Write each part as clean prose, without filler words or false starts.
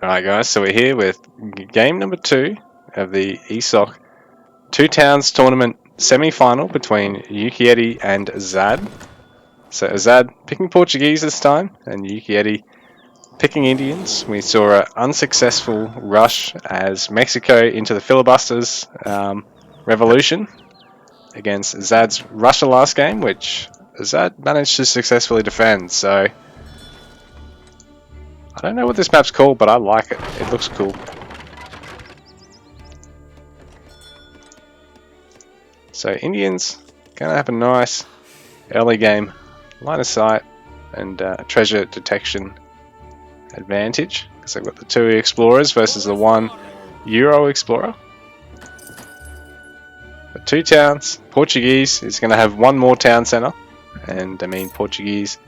Alright guys, so we're here with game number 2 of the ESOC Two Towns Tournament Semi-Final between Yukietty and Ezad. So Ezad picking Portuguese this time, and Yukietty picking Indians. We saw an unsuccessful rush as Mexico into the filibusters revolution against Ezad's Russia last game, which Ezad managed to successfully defend, so I don't know what this map's called, but I like it. It looks cool. So Indians gonna have a nice early game line of sight and treasure detection advantage because they've got the 2 explorers versus the 1 Euro explorer. But 2 towns. Portuguese is gonna have 1 more town center, and I mean Portuguese.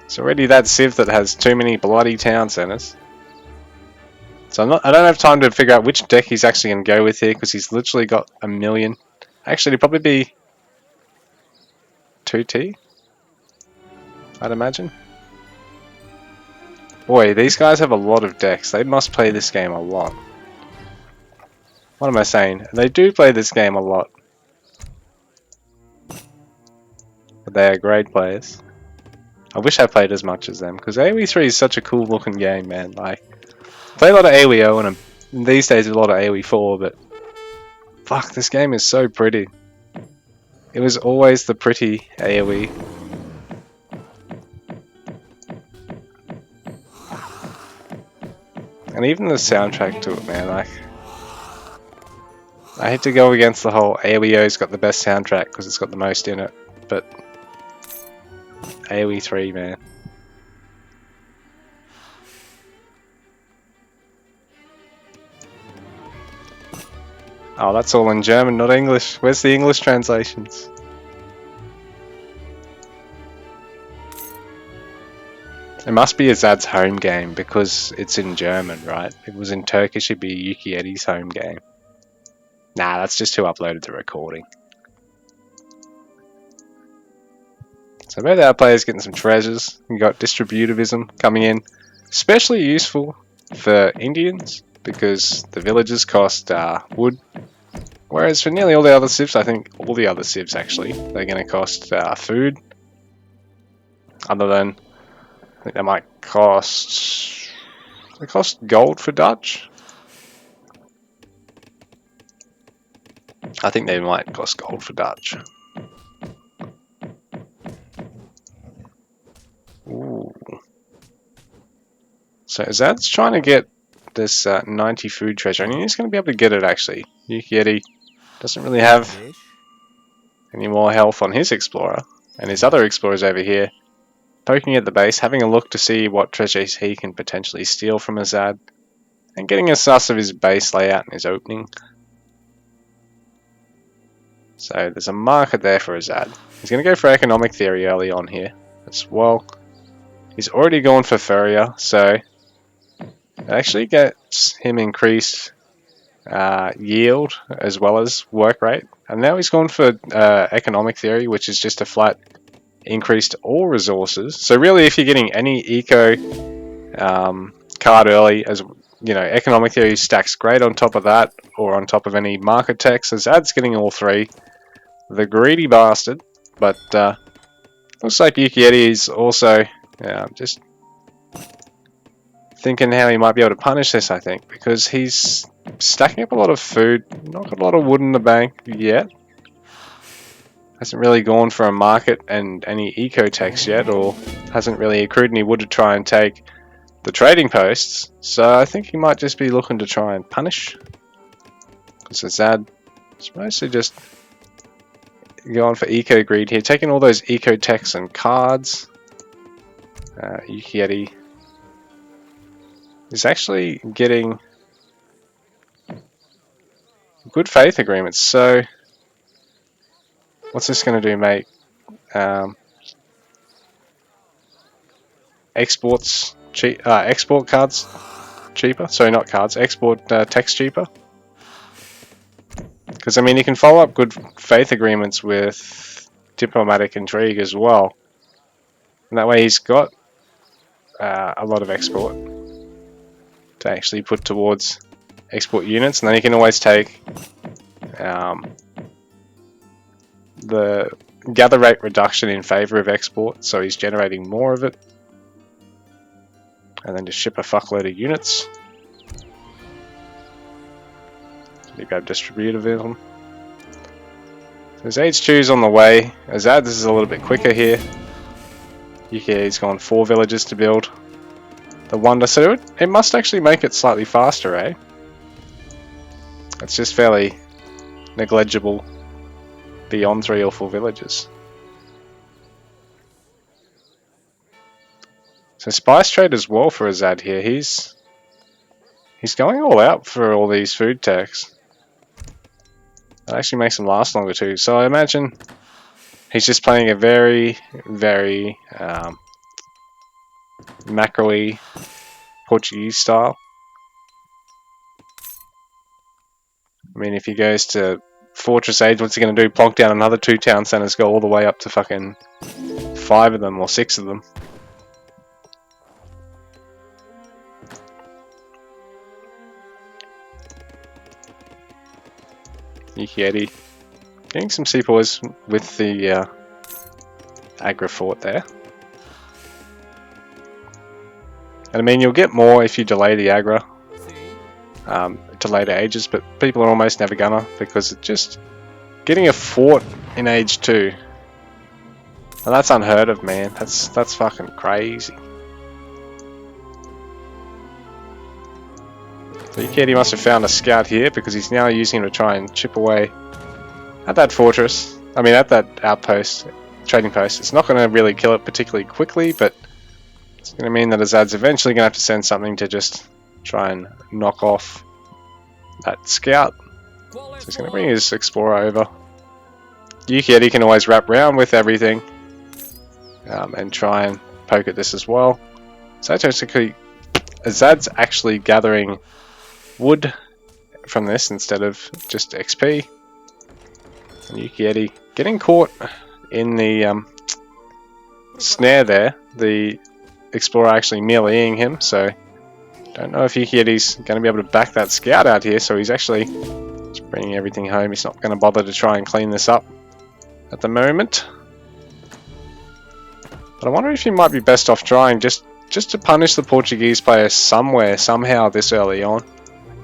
It's already that civ that has too many bloody town centers. So I don't have time to figure out which deck he's actually going to go with here because he's literally got a million. Actually, it'd probably be 2T, I'd imagine. Boy, these guys have a lot of decks. They must play this game a lot. What am I saying? They do play this game a lot. But they are great players. I wish I played as much as them, because AoE 3 is such a cool looking game, man. Like, I play a lot of AoE and these days a lot of AoE 4, but fuck, this game is so pretty. It was always the pretty AoE. And even the soundtrack to it, man, like, I hate to go against the whole AoEO's got the best soundtrack because it's got the most in it, but AoE 3, man. Oh, that's all in German, not English. Where's the English translations? It must be Ezad's home game because it's in German, right? If it was in Turkish, it'd be Yukietty's home game. Nah, that's just who uploaded the recording. So both our players getting some treasures. We got distributivism coming in, especially useful for Indians because the villages cost wood. Whereas for nearly all the other civs, I think all the other civs actually, they're going to cost food. Other than, I think they might cost, they cost gold for Dutch. I think they might cost gold for Dutch. Ooh. So Ezad's trying to get this 90 food treasure, and he's going to be able to get it actually. Yukietty doesn't really have any more health on his explorer, and his other explorers over here poking at the base, having a look to see what treasures he can potentially steal from Ezad, and getting a suss of his base layout and his opening. So there's a marker there for Ezad. He's going to go for economic theory early on here as well. He's already gone for Furrier, so it actually gets him increased yield as well as work rate. And now he's gone for economic theory, which is just a flat increase to all resources. So really, if you're getting any eco card early, as you know, economic theory stacks great on top of that, or on top of any market text. Ezad's getting all 3. The greedy bastard, but looks like Yukietty is also just thinking how he might be able to punish this, I think, because he's stacking up a lot of food, not got a lot of wood in the bank yet. Hasn't really gone for a market and any eco text yet, or hasn't really accrued any wood to try and take the trading posts, so I think he might just be looking to try and punish. Because Ezad is mostly just going for eco greed here, taking all those eco texts and cards. Yukietty is actually getting good faith agreements. So what's this going to do, mate? Exports export cards cheaper. Sorry, not cards. Export text cheaper. Because I mean, you can follow up good faith agreements with diplomatic intrigue as well, and that way he's got a lot of export. to actually put towards export units, and then he can always take the gather rate reduction in favor of export, so he's generating more of it, and then just ship a fuckload of units. You grab distributive of them. There's H2's on the way. Ezad, this is a little bit quicker here. Yukietty's gone 4 villages to build the wonder, so it must actually make it slightly faster, eh? It's just fairly negligible beyond 3 or 4 villages. So spice trade as well for Ezad here. He's going all out for all these food techs. That actually makes them last longer too. So I imagine he's just playing a very, very macro-y Portuguese style. I mean, if he goes to Fortress Age, what's he going to do? Plonk down another 2 town centers, go all the way up to fucking 5 of them or 6 of them. Yukietty getting some sepoys with the Agra fort there. And I mean, you'll get more if you delay the Agra to later ages, but people are almost never gonna, because it's just getting a fort in age 2. And that's unheard of, man. That's fucking crazy. So Yukietty must have found a scout here, because he's now using it to try and chip away at that fortress. I mean, at that outpost, trading post. It's not going to really kill it particularly quickly, but it's going to mean that Ezad's eventually going to have to send something to just try and knock off that scout. So he's going to bring his explorer over. Yukietty can always wrap around with everything and try and poke at this as well. So basically, Ezad's actually gathering wood from this instead of just XP. And Yukietty getting caught in the snare there. The explorer actually meleeing him, so don't know if Yukietty's going to be able to back that scout out here, so he's actually just bringing everything home. He's not going to bother to try and clean this up at the moment. But I wonder if he might be best off trying just to punish the Portuguese player somewhere, somehow this early on.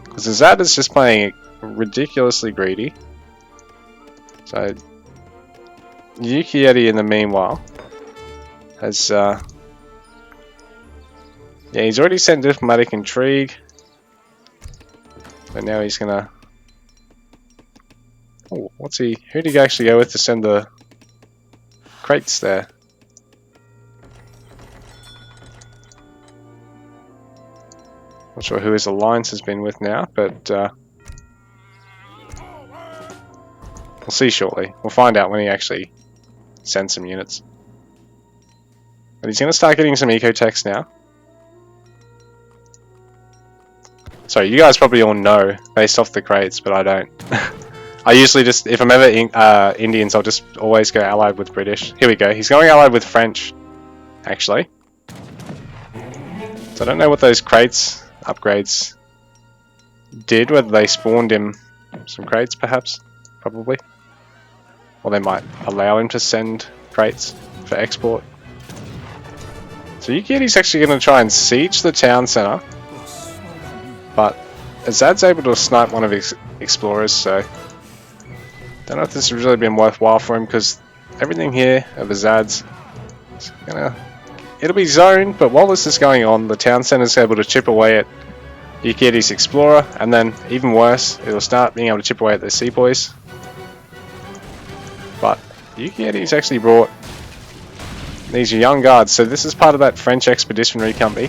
Because Ezad is just playing ridiculously greedy. So Yukietty in the meanwhile has yeah, he's already sent diplomatic intrigue, but now he's gonna. Oh, what's he? Who did he actually go with to send the crates there? Not sure who his alliance has been with now, but we'll see shortly. We'll find out when he actually sends some units. But he's going to start getting some eco-techs now. Sorry, you guys probably all know based off the crates, but I don't. I usually just, if I'm ever Indians, I'll just always go allied with British. Here we go. He's going allied with French, actually. So I don't know what those crates upgrades did, whether they spawned him some crates perhaps, probably. Or they might allow him to send crates for export. So Yukietty's actually going to try and siege the town centre. But Ezad's able to snipe one of his explorers, so don't know if this has really been worthwhile for him, because everything here of Ezad's is it'll be zoned, but while this is going on, the town centre is able to chip away at Yukietty's explorer, and then even worse, it'll start being able to chip away at the sepoys. But Yukietty's actually brought these young guards, so this is part of that French Expeditionary Company.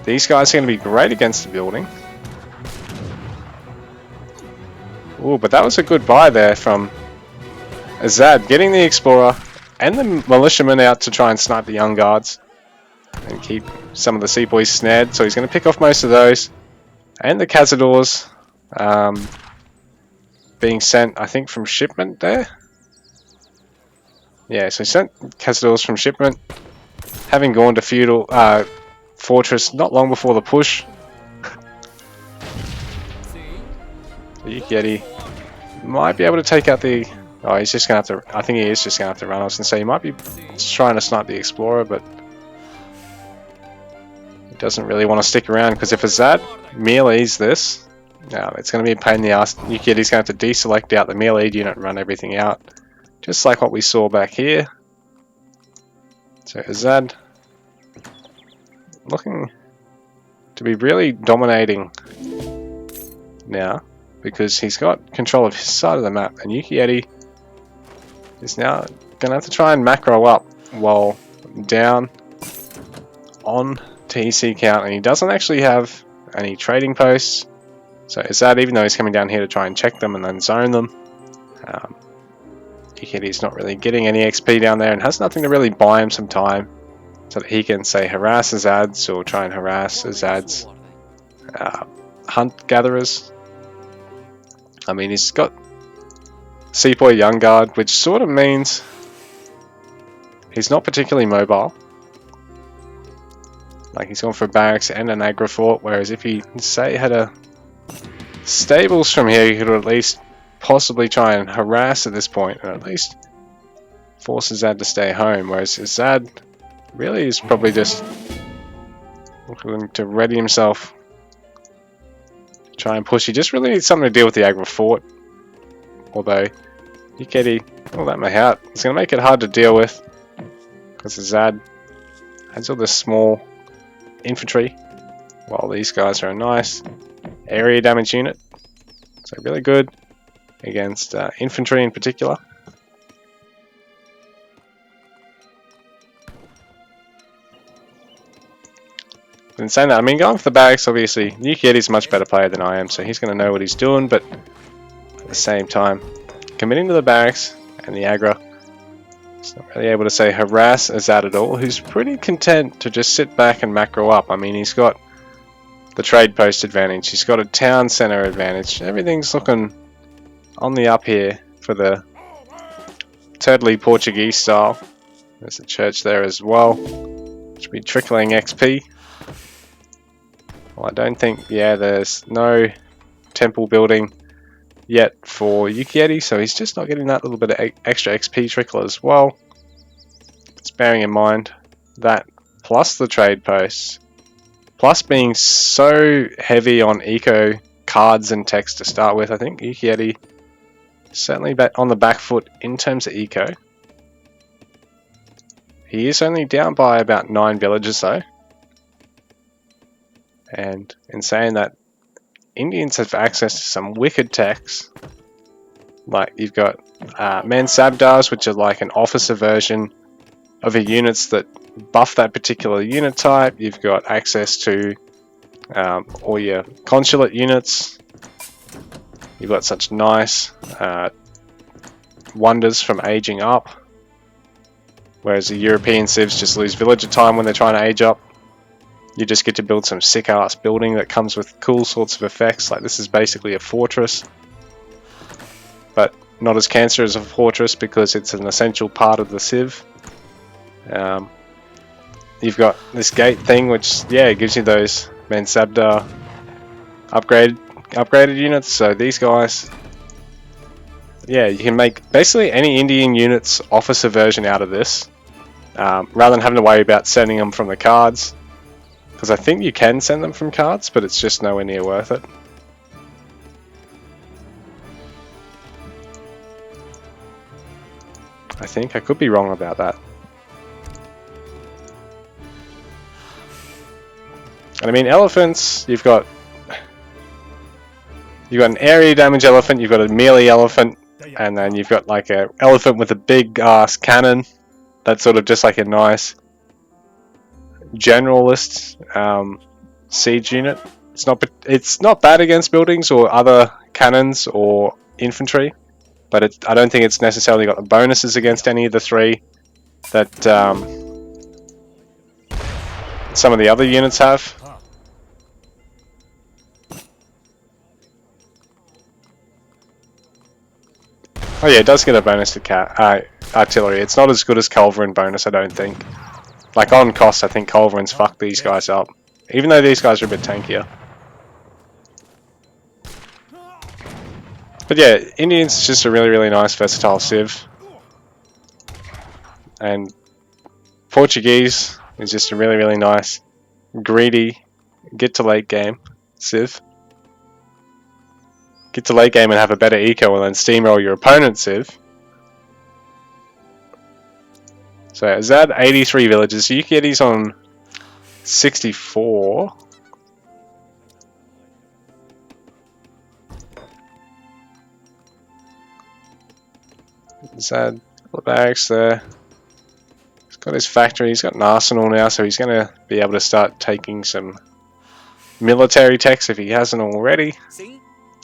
These guys are going to be great against the building. Ooh, but that was a good buy there from Ezad, getting the explorer and the militiamen out to try and snipe the young guards and keep some of the sepoys snared. So he's going to pick off most of those, and the cazadors being sent, I think, from shipment there. Yeah, so he sent cazadors from shipment, having gone to feudal fortress not long before the push. Yukietty might be able to take out the... Oh, he's just going to have to... I think he is just going to have to run. I was going to say he might be trying to snipe the Explorer, but... he doesn't really want to stick around, because if Ezad melees this... Now, it's going to be a pain in the ass. Yukietty's going to have to deselect out the melee unit and run everything out. Just like what we saw back here. So Ezad looking to be really dominating now, because he's got control of his side of the map, and Yukietty is now going to have to try and macro up while down on TC count, and he doesn't actually have any trading posts. So Ezad, even though he's coming down here to try and check them and then zone them, Yukietty's not really getting any XP down there and has nothing to really buy him some time so that he can, say, harass Ezad's or try and harass Ezad's hunt gatherers. I mean, he's got Sepoy Young Guard, which sort of means he's not particularly mobile. Like, he's gone for barracks and an aggro fort, whereas if he, say, had a stables from here, he could at least possibly try and harass at this point, and at least force Ezad to stay home, whereas Ezad really is probably just looking to ready himself, try and push. He just really needs something to deal with the aggro fort, although Yukietty, oh, that may out. It's going to make it hard to deal with, because Ezad has all this small infantry, while these guys are a nice area damage unit, so really good against infantry in particular. But in saying that, I mean, going for the barracks, obviously, Yukietty's a much better player than I am, so he's going to know what he's doing, but at the same time, committing to the barracks and the aggro, he's not really able to, say, harass Ezad at all, who's pretty content to just sit back and macro up. I mean, he's got the trade post advantage, he's got a town center advantage, everything's looking on the up here for the totally Portuguese style. There's a church there as well, which will be trickling XP. Well, I don't think, yeah, there's no temple building yet for Yukietty, so he's just not getting that little bit of extra XP trickle as well. Just bearing in mind that, plus the trade posts, plus being so heavy on eco cards and text to start with, I think Yukietty certainly back on the back foot in terms of eco. He is only down by about 9 villages though. And in saying that, Indians have access to some wicked techs. Like, you've got Mansabdars, which are like an officer version of the units that buff that particular unit type. You've got access to all your consulate units. You've got such nice wonders from aging up, whereas the European civs just lose villager time when they're trying to age up. You just get to build some sick ass building that comes with cool sorts of effects. Like, this is basically a fortress, but not as cancerous as a fortress because it's an essential part of the civ. You've got this gate thing, which, yeah, gives you those Mansabdar upgraded units. So these guys, yeah, you can make basically any Indian unit's officer version out of this, rather than having to worry about sending them from the cards. Because I think you can send them from cards, but it's just nowhere near worth it. I think I could be wrong about that. And I mean, elephants, you've got an area damage elephant, you've got a melee elephant, and then you've got like a elephant with a big ass cannon. That's sort of just like a nice generalist siege unit. It's not bad against buildings or other cannons or infantry, but I don't think it's necessarily got the bonuses against any of the three that some of the other units have. Oh yeah, it does get a bonus to artillery. It's not as good as Culverin bonus, I don't think. Like, on cost, I think Culverin's fucked these guys up. Even though these guys are a bit tankier. But yeah, Indian's just a really, really nice versatile civ. And Portuguese is just a really, really nice, greedy, get to late game civ. Get to late game and have a better eco and then steamroll your opponent's civ. So Ezad 83 villages, Yukietty's on 64. Ezad, the barracks there. He's got his factory, he's got an arsenal now, so he's going to be able to start taking some military techs if he hasn't already.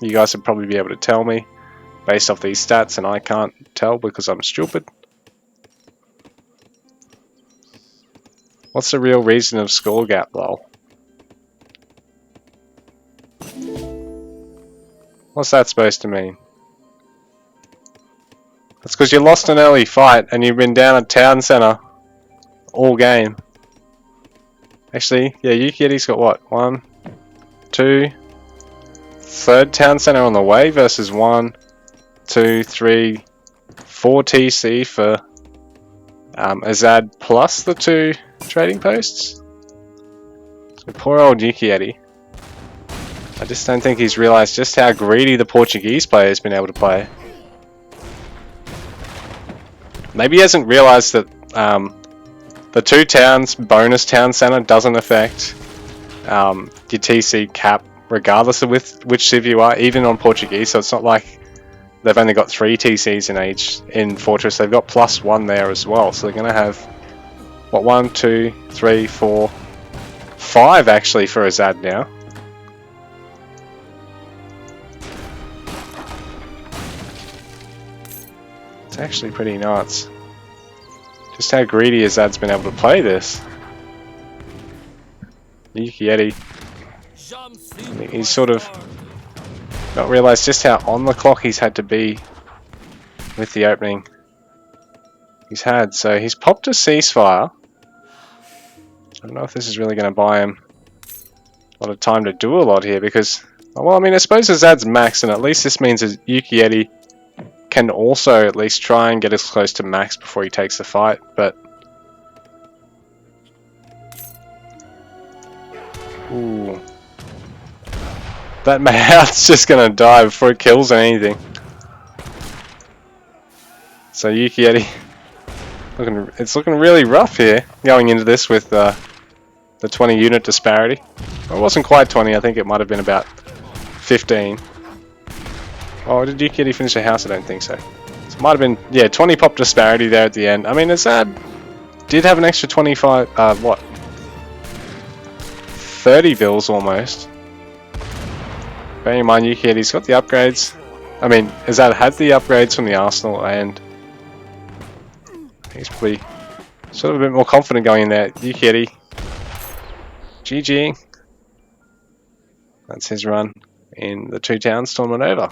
You guys would probably be able to tell me based off these stats, and I can't tell because I'm stupid. What's the real reason of score gap, lol? What's that supposed to mean? That's because you lost an early fight and you've been down at town center all game. Actually, yeah, Yukietty's got what? 1, 2, third town center on the way versus 1, 2, 3, 4 TC for Ezad plus the 2 trading posts. So poor old Yukietty. I just don't think he's realised just how greedy the Portuguese player has been able to play. Maybe he hasn't realised that the 2 towns bonus town centre doesn't affect your TC cap regardless of which civ you are, even on Portuguese. So it's not like they've only got 3 TCs in Fortress. They've got +1 there as well. So they're going to have what, 1, 2, 3, 4, 5 actually for Ezad now. It's actually pretty nuts. Just how greedy Ezad's been able to play this. Yukietty, he's sort of not realised just how on the clock he's had to be with the opening he's had. So he's popped a ceasefire. I don't know if this is really going to buy him a lot of time to do a lot here because, well, I mean, I suppose Ezad's max, and at least this means that Yukietty can also at least try and get as close to max before he takes the fight, but ooh, that mouth's just gonna die before it kills anything. So Yukietty, it's looking really rough here going into this with the 20 unit disparity. Well, it wasn't quite 20, I think it might have been about 15. Oh, did Yukietty finish the house? I don't think so. So it might have been, yeah, 20 pop disparity there at the end. I mean, Ezad did have an extra 25, 30 bills almost. Bearing in mind, Yukietty's got the upgrades. I mean, Ezad had the upgrades from the arsenal, and he's probably sort of a bit more confident going in there. Yukietty, GG. That's his run in the 2 towns tournament over.